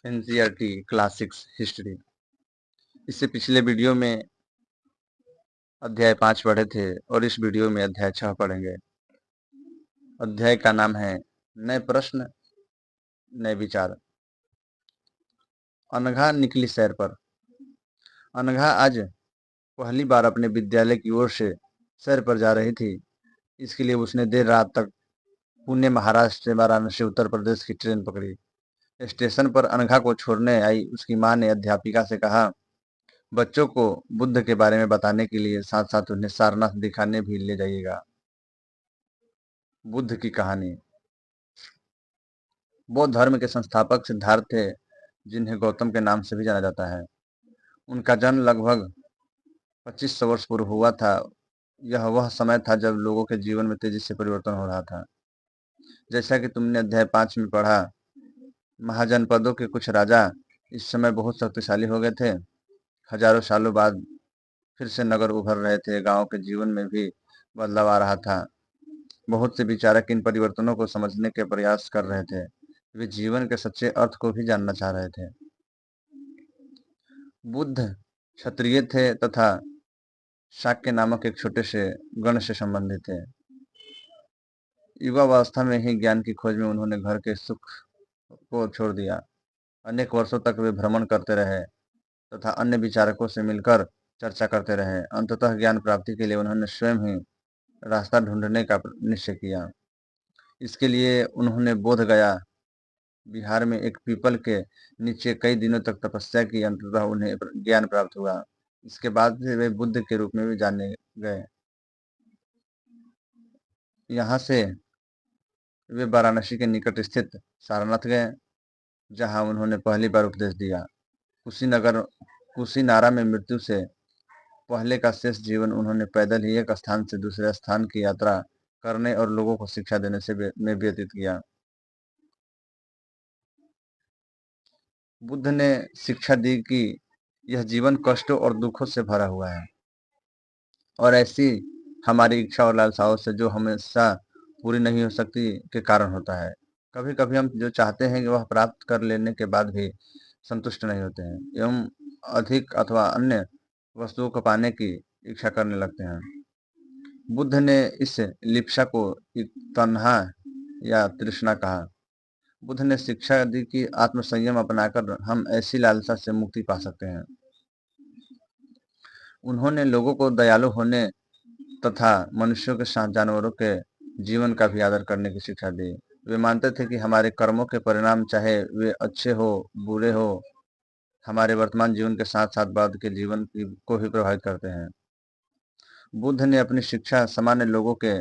NCERT classics history. इससे पिछले video में अध्याय 5 पढ़े थे और इस वीडियो में अध्याय 6 पढ़ेंगे। अध्याय का नाम है नए प्रश्न नए विचार। अनघा निकली सैर पर। अनघा आज पहली बार अपने विद्यालय की ओर से सैर पर जा रही थी। इसके लिए उसने देर रात तक पुणे महाराष्ट्र से वाराणसी उत्तर प्रदेश की ट्रेन पकड़ी। स्टेशन पर अनघा को छोड़ने आई उसकी मां ने अध्यापिका से कहा, बच्चों को बुद्ध के बारे में बताने के लिए साथ साथ उन्हें सारनाथ दिखाने भी ले जाइएगा। बुद्ध की कहानी। बौद्ध धर्म के संस्थापक सिद्धार्थ थे, जिन्हें गौतम के नाम से भी जाना जाता है। उनका जन्म लगभग 2500 वर्ष पूर्व हुआ था। यह वह समय था जब लोगों के जीवन में तेजी से परिवर्तन हो रहा था। जैसा कि तुमने अध्याय 5 में पढ़ा, महाजनपदों के कुछ राजा इस समय बहुत शक्तिशाली हो गए थे। हजारों सालों बाद फिर से नगर उभर रहे थे। गांव के जीवन में भी बदलाव आ रहा था। बहुत से विचारक इन परिवर्तनों को समझने के प्रयास कर रहे थे। वे जीवन के सच्चे अर्थ को भी जानना चाह रहे थे। बुद्ध क्षत्रिय थे तथा शाक्य नामक एक छोटे से गण से संबंधित थे। युवावस्था में ही ज्ञान की खोज में उन्होंने घर के सुख को छोड़ दिया। अनेक वर्षों तक वे भ्रमण करते रहे तथा अन्य विचारकों से मिलकर चर्चा करते रहे। अंततः ज्ञान प्राप्ति के लिए उन्होंने स्वयं ही रास्ता ढूंढने का निश्चय किया। इसके लिए उन्होंने बोध गया बिहार में एक पीपल के नीचे कई दिनों तक तपस्या की। अंततः उन्हें ज्ञान प्राप्त हुआ। इसके बाद से वे बुद्ध के रूप में भी जाने गए। यहाँ से वे वाराणसी के निकट स्थित सारनाथ गए, जहाँ उन्होंने पहली बार उपदेश दिया। कुशीनारा में मृत्यु से पहले का शेष जीवन उन्होंने पैदल ही एक स्थान से दूसरे स्थान की यात्रा करने और लोगों को शिक्षा देने में व्यतीत किया। बुद्ध ने शिक्षा दी कि यह जीवन कष्टों और दुखों से भरा हुआ है और ऐसी हमारी इच्छा और लालसाओं से जो हमेशा पूरी नहीं हो सकती के कारण होता है। कभी कभी हम जो चाहते हैं कि वह प्राप्त कर लेने के बाद भी संतुष्ट नहीं होते हैं एवं अधिक अथवा अन्य वस्तुओं को पाने की इच्छा करने लगते हैं। बुद्ध ने इस लिप्सा को तन्हा या तृष्णा कहा। बुद्ध ने शिक्षा दी कि आत्मसंयम अपनाकर हम ऐसी लालसा से मुक्ति पा सकते हैं। उन्होंने लोगों को दयालु होने तथा मनुष्यों के साथ जानवरों के जीवन का भी आदर करने की शिक्षा दी। वे मानते थे कि हमारे कर्मों के परिणाम, चाहे वे अच्छे हो बुरे हो, हमारे वर्तमान जीवन के साथ साथ बाद के जीवन को भी प्रभावित करते हैं। बुद्ध ने अपनी शिक्षा सामान्य लोगों के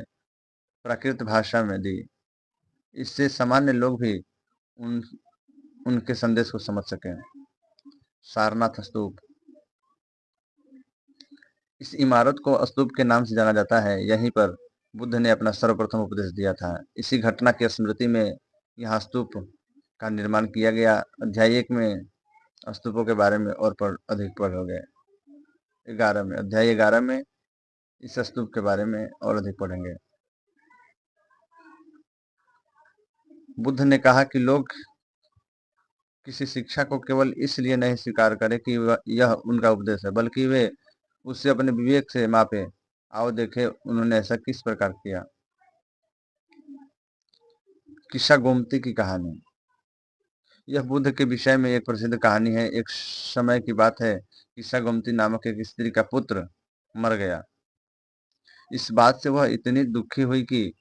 प्राकृत भाषा में दी। इससे सामान्य लोग भी उनके संदेश को समझ सकें। सारनाथ स्तूप। इस इमारत को स्तूप के नाम से जाना जाता है। यहीं पर बुद्ध ने अपना सर्वप्रथम उपदेश दिया था। इसी घटना की स्मृति में यहाँ स्तूप का निर्माण किया गया। अध्याय 1 में स्तूपों के बारे में और अधिक पढ़ोगे। अध्याय 11 में इस स्तूप के बारे में और अधिक पढ़ेंगे। बुद्ध ने कहा कि लोग किसी शिक्षा को केवल इसलिए नहीं स्वीकार करें कि यह उनका उपदेश है, बल्कि वे उसे अपने विवेक से मापे। आओ देखें उन्होंने ऐसा किस प्रकार किया। किस्सा गोमती की कहानी। यह बुद्ध के विषय में एक प्रसिद्ध कहानी है। एक समय की बात है, किस्सा गोमती नामक एक स्त्री का पुत्र मर गया। इस बात से वह इतनी दुखी हुई कि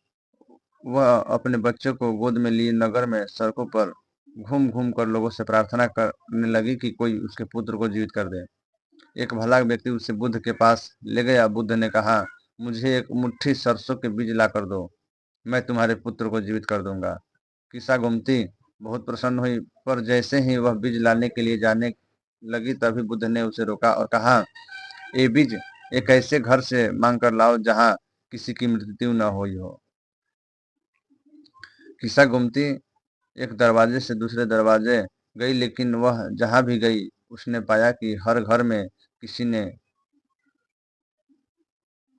वह अपने बच्चों को गोद में लिए नगर में सड़कों पर घूम घूम कर लोगों से प्रार्थना करने लगी कि कोई उसके पुत्र को जीवित कर दे। एक भला व्यक्ति उसे बुद्ध के पास ले गया। बुद्ध ने कहा, मुझे एक मुट्ठी सरसों के बीज ला कर दो, मैं तुम्हारे पुत्र को जीवित कर दूंगा। किस्सा गोमती बहुत प्रसन्न हुई, पर जैसे ही वह बीज लाने के लिए जाने लगी तभी बुद्ध ने उसे रोका और कहा, ये बीज एक ऐसे घर से मांग कर लाओ जहाँ किसी की मृत्यु न हुई हो। किस्सा गोमती एक दरवाजे से दूसरे दरवाजे गई, लेकिन वह जहां भी गई उसने पाया कि हर घर में किसी ने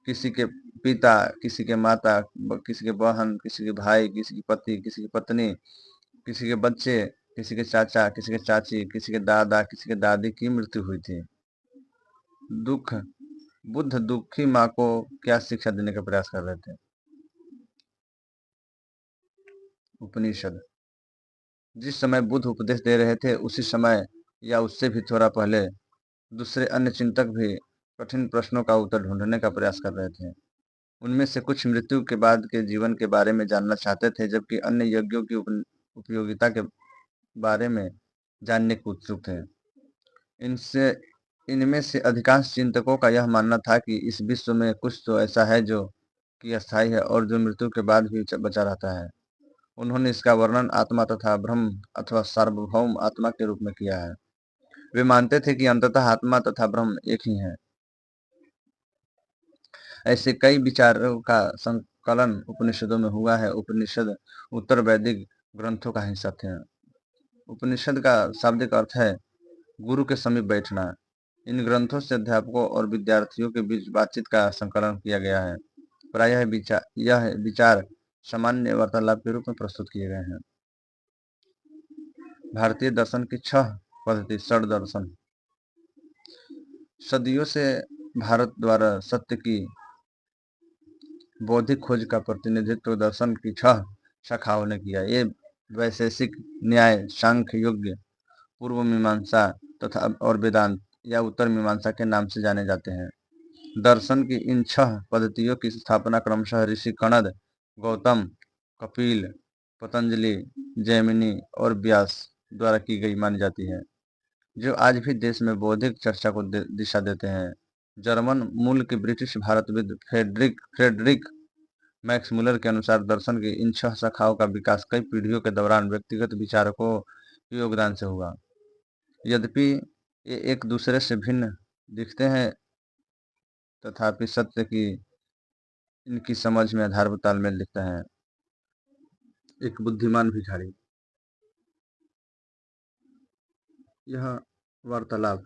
किसी के पिता, किसी के माता, किसी के बहन, किसी के भाई, किसी की पति, किसी की पत्नी, किसी के बच्चे किसी के चाचा, किसी के चाची, किसी के दादा, किसी के दादी की मृत्यु हुई थी। दुख बुद्ध दुखी माँ को क्या शिक्षा देने का प्रयास कर रहे थे? उपनिषद। जिस समय बुद्ध उपदेश दे रहे थे उसी समय या उससे भी थोड़ा पहले दूसरे अन्य चिंतक भी कठिन प्रश्नों का उत्तर ढूंढने का प्रयास कर रहे थे। उनमें से कुछ मृत्यु के बाद के जीवन के बारे में जानना चाहते थे, जबकि अन्य यज्ञों की उपयोगिता के बारे में जानने को उत्सुक थे। इनसे इनमें से अधिकांश चिंतकों का यह मानना था कि इस विश्व में कुछ तो ऐसा है जो कि अस्थायी है और जो मृत्यु के बाद भी बचा रहता है। उन्होंने इसका वर्णन आत्मा तथा ब्रह्म अथवा सार्वभौम आत्मा के रूप में किया है। वे मानते थे कि अंततः आत्मा तथा ब्रह्म एक ही है। ऐसे कई विचारों का संकलन उपनिषदों में हुआ है। उपनिषद उत्तर वैदिक ग्रंथों का हिस्सा थे। उपनिषद का शाब्दिक अर्थ है गुरु के समीप बैठना। इन ग्रंथों से अध्यापकों और विद्यार्थियों के बीच बातचीत का संकलन किया गया है। प्रायः यह विचार सामान्य वार्तालाप के रूप में प्रस्तुत किए गए हैं। भारतीय दर्शन की 6 पद्धति। षड दर्शन। सदियों से भारत द्वारा सत्य की बौद्धिक खोज का प्रतिनिधित्व दर्शन की 6 शाखाओं ने किया। ये वैशेषिक न्याय, सांख्य, योग, पूर्व मीमांसा तथा और वेदांत या उत्तर मीमांसा के नाम से जाने जाते हैं। दर्शन की इन 6 पद्धतियों की स्थापना क्रमशः ऋषि कणद, गौतम, कपिल, पतंजलि, जैमिनी और व्यास द्वारा की गई मानी जाती है, जो आज भी देश में बौद्धिक चर्चा को दिशा देते हैं। जर्मन मूल के ब्रिटिश भारतविद फ्रेडरिक मैक्स मुलर के अनुसार दर्शन की इन 6 शाखाओं का विकास कई पीढ़ियों के दौरान व्यक्तिगत विचारकों के योगदान से हुआ। यद्यपि ये एक दूसरे से भिन्न दिखते हैं, तथापि सत्य की इनकी समझ में आधारभूत तालमेल दिखता है। एक बुद्धिमान भिखारी। यह वार्तालाप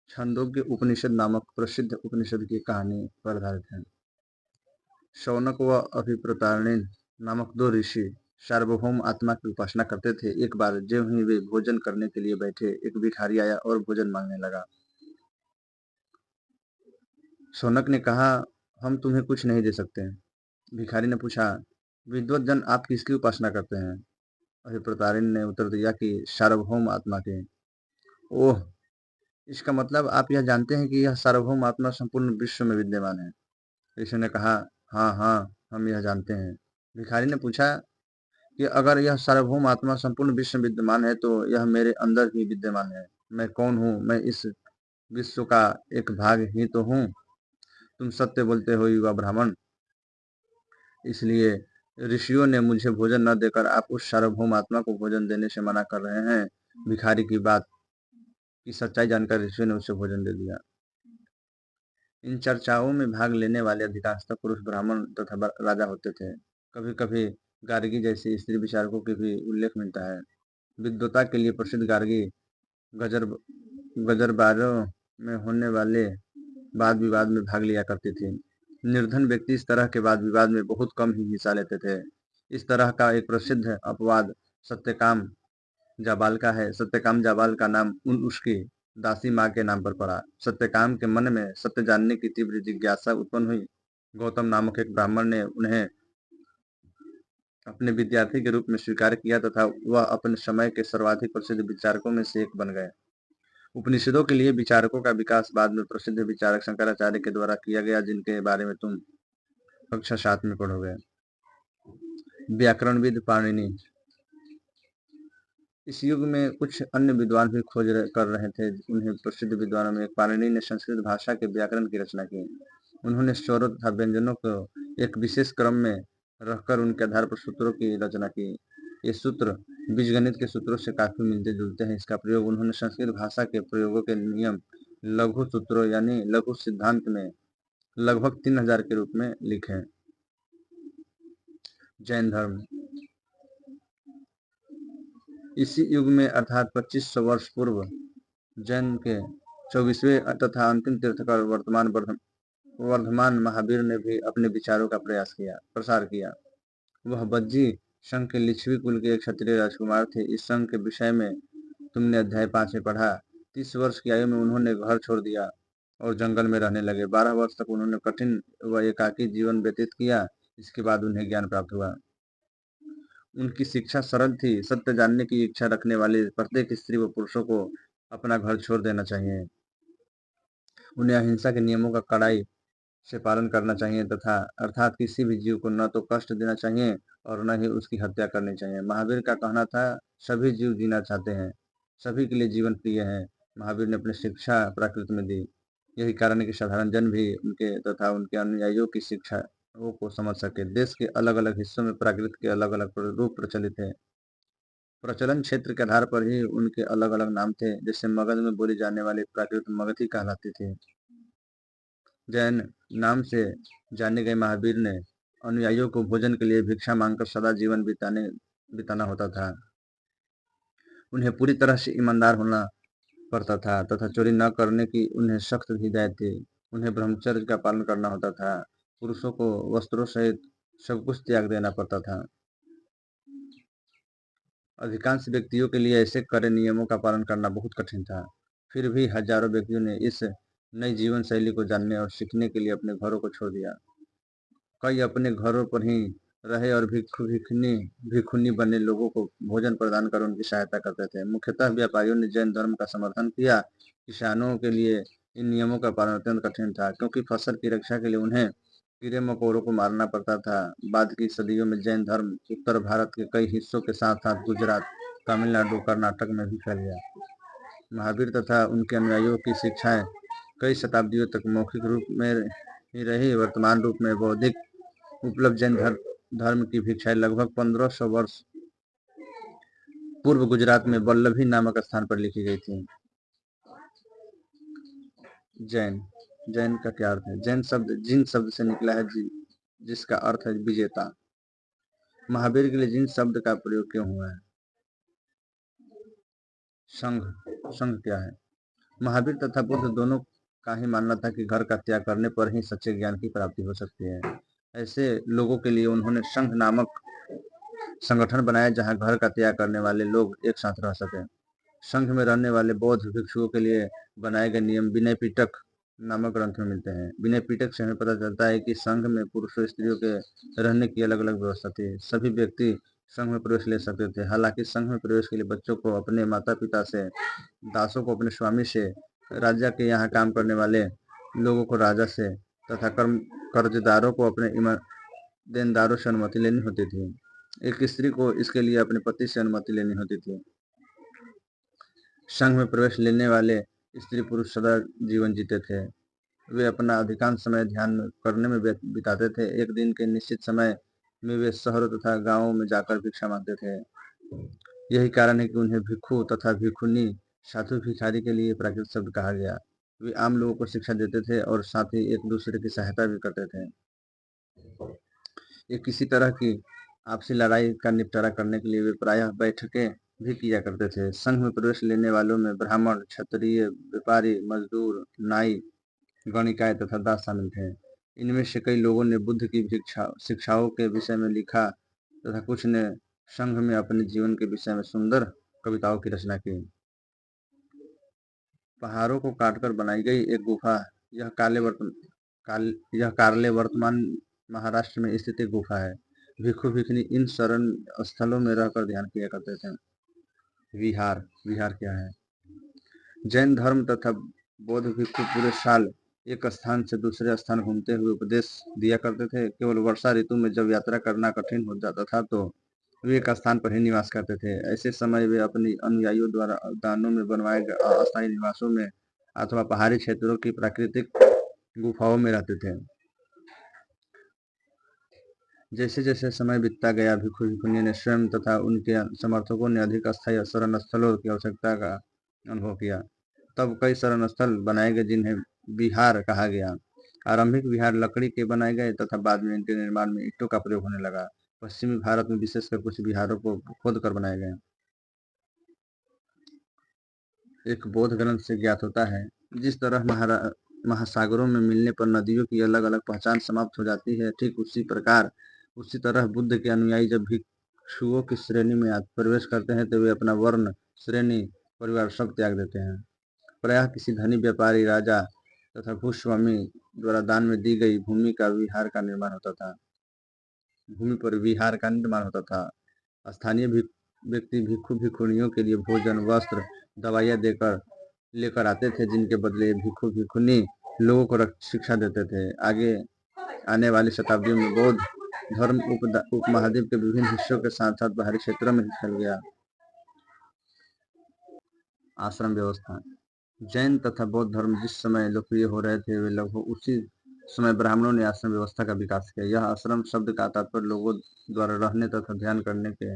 छांदोग्य उपनिषद नामक प्रसिद्ध उपनिषद की कहानी पर आधारित है। शौनक व अभिप्रतारिणी नामक 2 ऋषि सार्वभौम आत्मा की उपासना करते थे। एक बार ज्यों ही वे भोजन करने के लिए बैठे, एक भिखारी आया और भोजन मांगने लगा। शौनक ने कहा, हम तुम्हें कुछ नहीं दे सकते। भिखारी ने पूछा, विद्वत जन आप किसकी उपासना करते हैं? अभिप्रतारिणी ने उत्तर दिया कि सार्वभौम आत्मा के। ओह, इसका मतलब आप यह जानते हैं कि यह सार्वभौम आत्मा संपूर्ण विश्व में विद्यमान है? ऋषि ने कहा, हाँ हाँ, हम यह जानते हैं। भिखारी ने पूछा कि अगर यह सार्वभौम आत्मा संपूर्ण विश्व में विद्यमान है तो यह मेरे अंदर भी विद्यमान है। मैं कौन हूँ? मैं इस विश्व का एक भाग ही तो हूँ। तुम सत्य बोलते हो युवा ब्राह्मण, इसलिए ऋषियों ने मुझे भोजन न देकर आप उस सार्वभौम आत्मा को भोजन देने से मना कर रहे हैं। भिखारी की बात की सच्चाई जानकर ऋषियों ने उसे भोजन दे दिया। इन चर्चाओं में भाग लेने वाले अधिकांशतः पुरुष ब्राह्मण तथा राजा होते थे। कभी कभी गार्गी जैसे स्त्री विचारकों के भी उल्लेख मिलता है। विद्वता के लिए प्रसिद्ध गार्गी गजरबारों में होने वाले वाद विवाद में भाग लिया करती थी। निर्धन व्यक्ति इस तरह के वाद विवाद में बहुत कम ही हिस्सा लेते थे। इस तरह का एक प्रसिद्ध अपवाद सत्यकाम जाबाल का है। सत्यकाम जाबाल का नाम उसकी दासी माँ के नाम पर पड़ा। सत्यकाम के मन में सत्य जानने की तीव्र जिज्ञासा उत्पन्न हुई। गौतम नामक एक ब्राह्मण ने उन्हें अपने विद्यार्थी के रूप में स्वीकार किया तथा वह अपने समय के सर्वाधिक प्रसिद्ध विचारकों में से एक बन गए। उपनिषदों के लिए विचारकों का विकास बाद में प्रसिद्ध विचारक शंकराचार्य के द्वारा किया गया, जिनके बारे में तुम कक्षा 7 में पढ़ोगे। व्याकरणविद पाणिनि। इस युग में कुछ अन्य विद्वान भी खोज कर रहे थे। उन्हें प्रसिद्ध विद्वानों में एक पाणिनि ने संस्कृत भाषा के व्याकरण की रचना की। उन्होंने स्वरों तथा व्यंजनों को एक विशेष क्रम में रखकर उनके आधार पर सूत्रों की रचना की। ये सूत्र बीजगणित के सूत्रों से काफी मिलते जुलते हैं। इसका प्रयोग उन्होंने संस्कृत भाषा के प्रयोगों के नियम लघु सूत्रों यानी लघु सिद्धांत में लगभग 3000 के रूप में लिखे। जैन धर्म। इसी युग में अर्थात 2500 वर्ष पूर्व जैन के 24वें तथा अंतिम तीर्थकर वर्धमान महावीर ने भी अपने विचारों का प्रसार किया। वह बज्जी संघ के लिच्छवी कुल के एक क्षत्रिय राजकुमार थे। इस संघ के विषय में तुमने अध्याय 5 में पढ़ा। 30 वर्ष की आयु में उन्होंने घर छोड़ दिया और जंगल में रहने लगे। 12 वर्ष तक उन्होंने कठिन व एकाकी जीवन व्यतीत किया। इसके बाद उन्हें ज्ञान प्राप्त हुआ। उनकी शिक्षा सरल थी। सत्य जानने की इच्छा रखने वाले प्रत्येक स्त्री व पुरुषों को अपना घर छोड़ देना चाहिए। उन्हें अहिंसा के नियमों का कड़ाई से पालन करना चाहिए तथा अर्थात किसी भी जीव को न तो कष्ट देना चाहिए और न ही उसकी हत्या करनी चाहिए। महावीर का कहना था, सभी जीव जीना चाहते हैं, सभी के लिए जीवन प्रिय है। महावीर ने अपनी शिक्षा प्राकृत में दी। यही कारण है कि साधारण जन भी उनके तथा उनके अनुयायियों की शिक्षाओं को समझ सके। देश के अलग अलग हिस्सों में प्राकृत के अलग अलग रूप प्रचलित है। प्रचलन क्षेत्र के आधार पर ही उनके अलग अलग नाम थे। जैसे मगध में बोली जाने वाली प्राकृत मगधी कहलाती थी। जैन नाम से जाने गए महावीर ने अनुयायियों को भोजन के लिए भिक्षा मांगकर सदा जीवन बिताना होता था। उन्हें पूरी तरह से ईमानदार होना पड़ता था तथा चोरी न करने की उन्हें सख्त हिदायत थी। उन्हें ब्रह्मचर्य का पालन करना होता था। पुरुषों को वस्त्रों सहित सब कुछ त्याग देना पड़ता था। अधिकांश व्यक्तियों के लिए ऐसे कड़े नियमों का पालन करना बहुत कठिन था। फिर भी हजारों व्यक्तियों ने इस नई जीवन शैली को जानने और सीखने के लिए अपने घरों को छोड़ दिया। कई अपने घरों पर ही रहे और भिखुनी बने लोगों को भोजन प्रदान कर उनकी सहायता करते थे। मुख्यतः व्यापारियों ने जैन धर्म का समर्थन किया। किसानों के लिए इन नियमों का पालन अत्यंत कठिन था, क्योंकि फसल की रक्षा के लिए उन्हें कीड़े मकोड़ों को मारना पड़ता था। बाद की सदियों में जैन धर्म उत्तर भारत के कई हिस्सों के साथ साथ गुजरात, तमिलनाडु, कर्नाटक में भी फैल गया। महावीर तथा उनके अनुयायियों की शिक्षाएं कई शताब्दियों तक मौखिक रूप में ही रही। वर्तमान रूप में बौद्धिक उपलब्ध जैन धर्म की भिक्षाएं लगभग 1500 वर्ष पूर्व गुजरात में वल्लभी नामक स्थान पर लिखी गई थी। जैन का क्या अर्थ है? जैन शब्द जिन शब्द से निकला है, जिसका अर्थ है विजेता। महावीर के लिए जिन शब्द का प्रयोग क्यों हुआ है? संघ क्या है? महावीर तथा बुद्ध दोनों का ही मानना था कि घर का त्याग करने पर ही सच्चे ज्ञान की प्राप्ति हो सकती है। ऐसे लोगों के लिए उन्होंने संघ नामक संगठन बनाया, जहां घर का त्याग करने वाले लोग एक साथ रह सके। संघ में रहने वाले बौद्ध भिक्षुओं के लिए बनाए गए नियम विनय पिटक नामक ग्रंथ में मिलते हैं। विनय पिटक से हमें पता चलता है कि संघ में पुरुषों स्त्रियों के रहने की अलग अलग व्यवस्था थी। सभी व्यक्ति संघ में प्रवेश ले सकते थे। हालांकि संघ में प्रवेश के लिए बच्चों को अपने माता पिता से, दासों को अपने स्वामी से, राजा के यहाँ काम करने वाले लोगों को राजा से तथा कर्जदारों को अपने देनदारों से अनुमति लेनी होती थी। एक स्त्री को इसके लिए अपने पति से अनुमति लेनी होती थी। संघ में प्रवेश लेने वाले स्त्री पुरुष सदा जीवन जीते थे। वे अपना अधिकांश समय ध्यान करने में बिताते थे। एक दिन के निश्चित समय में वे शहरों तथा गांवों में जाकर भिक्षा मांगते थे। यही कारण है कि उन्हें भिक्षु तथा भिक्षुनी, साधु, भिखारी के लिए प्राकृत शब्द कहा गया। वे आम लोगों को शिक्षा देते थे और साथ ही एक दूसरे की सहायता भी करते थे। ये किसी तरह की आपसी लड़ाई का निपटारा करने के लिए वे प्रायः बैठकें भी किया करते थे। संघ में प्रवेश लेने वालों में ब्राह्मण, क्षत्रिय, व्यापारी, मजदूर, नाई, गणिकाय तथा दास शामिल थे। इनमें से कई लोगों ने बुद्ध की शिक्षाओं के विषय में लिखा तथा कुछ ने संघ में अपने जीवन के विषय में सुंदर कविताओं की रचना की। पहाड़ों को काटकर बनाई गई एक गुफा, यह कारले वर्तमान महाराष्ट्र में स्थित एक गुफा है। भिक्षु भिक्षुनी इन शरण स्थलों में रहकर ध्यान किया करते थे। विहार क्या है? जैन धर्म तथा बौद्ध भिक्षु पूरे साल एक स्थान से दूसरे स्थान घूमते हुए उपदेश दिया करते थे। केवल वर्षा ऋतु में जब यात्रा करना कठिन हो जाता था तो वे एक स्थान पर ही निवास करते थे। ऐसे समय वे अपनी अनुयायियों द्वारा दानों में बनवाए गए अस्थायी निवासों में अथवा पहाड़ी क्षेत्रों की प्राकृतिक गुफाओं में रहते थे। जैसे जैसे समय बीतता गया, भिक्षु भिक्षुनियों ने स्वयं तथा उनके समर्थकों ने अधिक अस्थायी शरण स्थलों की आवश्यकता का अनुभव किया। तब कई शरण स्थल बनाए गए जिन्हें विहार कहा गया। आरंभिक विहार लकड़ी के बनाए गए तथा बाद में इनके निर्माण में ईंटों का प्रयोग होने लगा। पश्चिमी भारत में विशेषकर कुछ विहारों को खोद कर बनाए गए। एक बौद्ध ग्रंथ से ज्ञात होता है, जिस तरह महासागरों में मिलने पर नदियों की अलग अलग पहचान समाप्त हो जाती है, ठीक उसी तरह बुद्ध के अनुयायी जब भी भिक्षुओं की श्रेणी में प्रवेश करते हैं तो वे अपना वर्ण, श्रेणी, परिवार सब त्याग देते हैं। प्रायः किसी धनी व्यापारी, राजा तथा भूस्वामी द्वारा दान में दी गई भूमि पर विहार का निर्माण होता था। स्थानीय व्यक्ति भिक्षु भिक्षुणियों के लिए भोजन, वस्त्र, दवाइयाँ लेकर आते थे, जिनके बदले भिक्षु भिक्षुणी लोगों को शिक्षा देते थे। आगे आने वाली शताब्दियों में बौद्ध धर्म उपमहाद्वीप के विभिन्न हिस्सों के साथ साथ बाहरी क्षेत्रों में फैल गया। आश्रम व्यवस्था। जैन तथा बौद्ध धर्म जिस समय लोकप्रिय हो रहे थे, वे लगभग उसी समय ब्राह्मणों ने आश्रम व्यवस्था का विकास किया। यह आश्रम शब्द का तात्पर्य लोगों द्वारा रहने तथा ध्यान करने के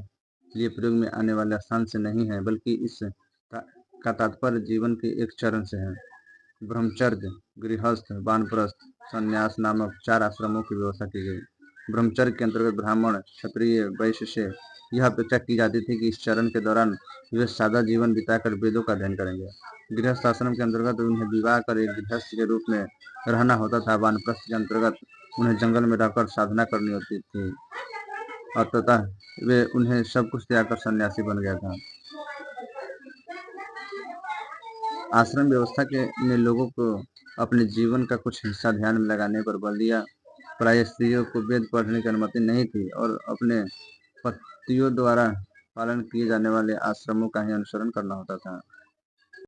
लिए प्रयोग में आने वाले स्थान से नहीं है, बल्कि इस का तात्पर्य जीवन के एक चरण से है। ब्रह्मचर्य, गृहस्थ, वानप्रस्थ, संन्यास नामक 4 आश्रमों की व्यवस्था की गई। ब्रह्मचर्य के अंतर्गत ब्राह्मण, क्षत्रिय, वैश्य से यह अपेक्षा की जाती थी कि इस चरण के दौरान वे सादा जीवन बिताकर वेदों का अध्ययन करेंगे। गृहस्थ आश्रम के अंतर्गत उन्हें विवाह कर एक गृहस्थ के रूप में रहना होता था। वानप्रस्थ के अंतर्गत उन्हें जंगल में रहकर साधना करनी होती थी और तथा वे उन्हें सब कुछ त्याग कर सन्यासी बन गया था। आश्रम व्यवस्था ने लोगों को अपने जीवन का कुछ हिस्सा ध्यान में लगाने पर बल दिया। प्राय स्त्रियों को वेद पढ़ने की अनुमति नहीं थी और अपने पतियों द्वारा पालन किए जाने वाले आश्रमों का ही अनुसरण करना होता था।